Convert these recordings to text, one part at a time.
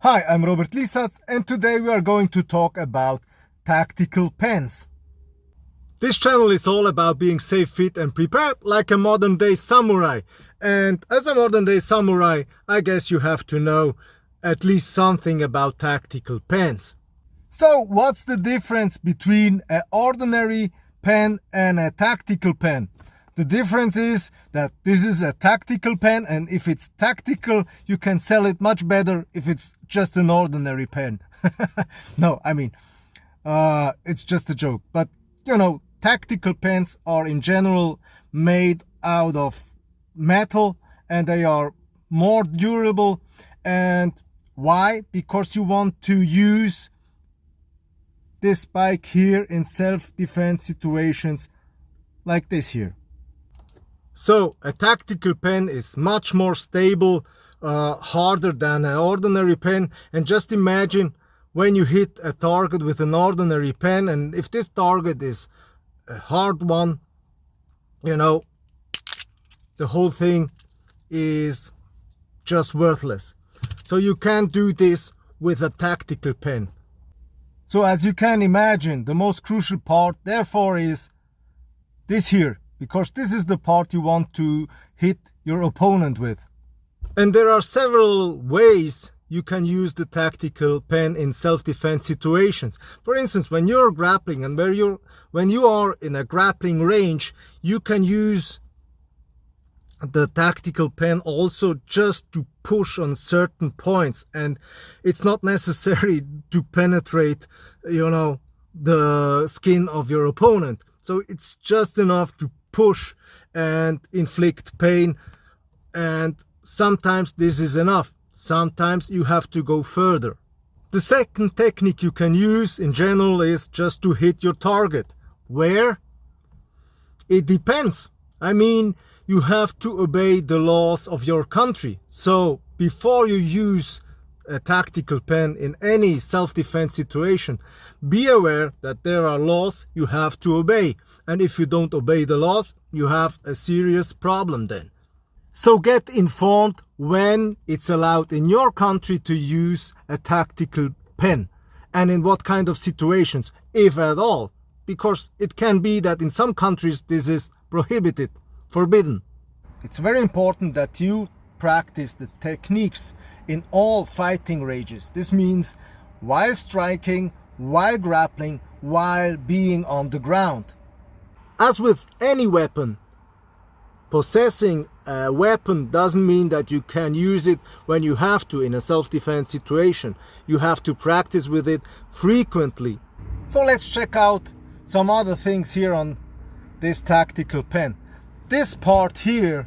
Hi, I'm Robert Lisatz, and today we are going to talk about tactical pens. This channel is all about being safe, fit and prepared like a modern day samurai. And as a modern day samurai, I guess you have to know at least something about tactical pens. So what's the difference between an ordinary pen and a tactical pen? The difference is that this is a tactical pen, and if it's tactical, you can sell it much better if it's just an ordinary pen. No, I mean, it's just a joke. But, you know, tactical pens are in general made out of metal, and they are more durable. And why? Because you want to use this spike here in self-defense situations like this here. So a tactical pen is much more stable, harder than an ordinary pen. And just imagine when you hit a target with an ordinary pen, and if this target is a hard one, you know, the whole thing is just worthless. So you can't do this with a tactical pen. So as you can imagine, the most crucial part therefore is this here, because this is the part you want to hit your opponent with. And there are several ways you can use the tactical pen in self-defense situations. For instance, when you're grappling and when you are in a grappling range, you can use the tactical pen also just to push on certain points, and it's not necessary to penetrate, you know, the skin of your opponent. So it's just enough to push and inflict pain, and sometimes this is enough. Sometimes you have to go further. The second technique you can use in general is just to hit your target. Where? It depends. I mean, you have to obey the laws of your country. So before you use a tactical pen in any self-defense situation, be aware that there are laws you have to obey. And if you don't obey the laws, you have a serious problem then. So get informed when it's allowed in your country to use a tactical pen, and in what kind of situations, if at all. Because it can be that in some countries this is prohibited, forbidden. It's very important that you practice the techniques in all fighting ranges. This means while striking, while grappling, while being on the ground. As with any weapon, possessing a weapon doesn't mean that you can use it when you have to in a self-defense situation. You have to practice with it frequently. So let's check out some other things here on this tactical pen. This part here,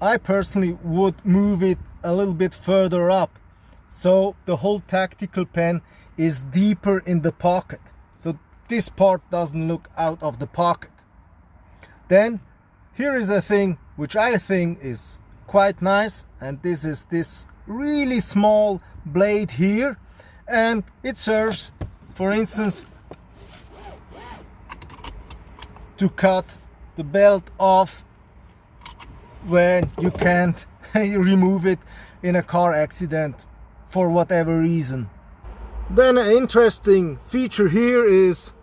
I personally would move it a little bit further up, so the whole tactical pen is deeper in the pocket, so this part doesn't look out of the pocket. Then here is a thing which I think is quite nice, and this is this really small blade here, and it serves, for instance, to cut the belt off when you can't remove it in a car accident for whatever reason. Then an interesting feature here is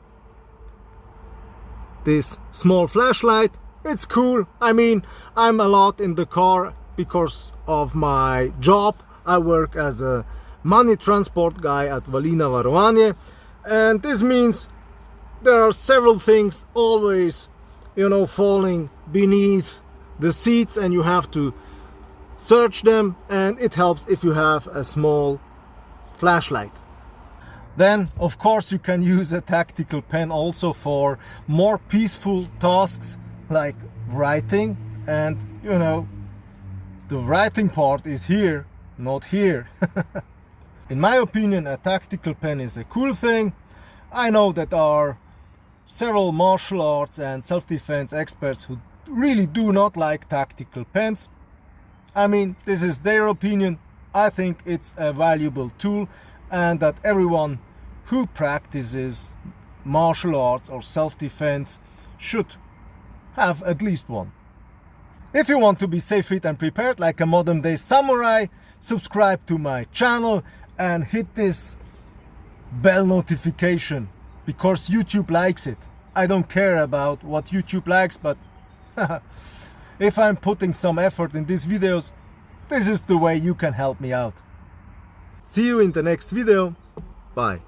this small flashlight. It's cool. I mean, I'm a lot in the car because of my job. I work as a money transport guy at Valina Varovanie, and this means there are several things always, you know, falling beneath the seats, and you have to search them, and it helps if you have a small flashlight. Then of course you can use a tactical pen also for more peaceful tasks like writing, and you know, the writing part is here, not here. In my opinion, a tactical pen is a cool thing. I know that there are several martial arts and self-defense experts who really do not like tactical pens. I mean, this is their opinion. I think it's a valuable tool, and that everyone who practices martial arts or self-defense should have at least one. If you want to be safe, fit and prepared like a modern day samurai, subscribe to my channel and hit this bell notification because YouTube likes it. I don't care about what YouTube likes, but if I'm putting some effort in these videos, this is the way you can help me out. See you in the next video. Bye.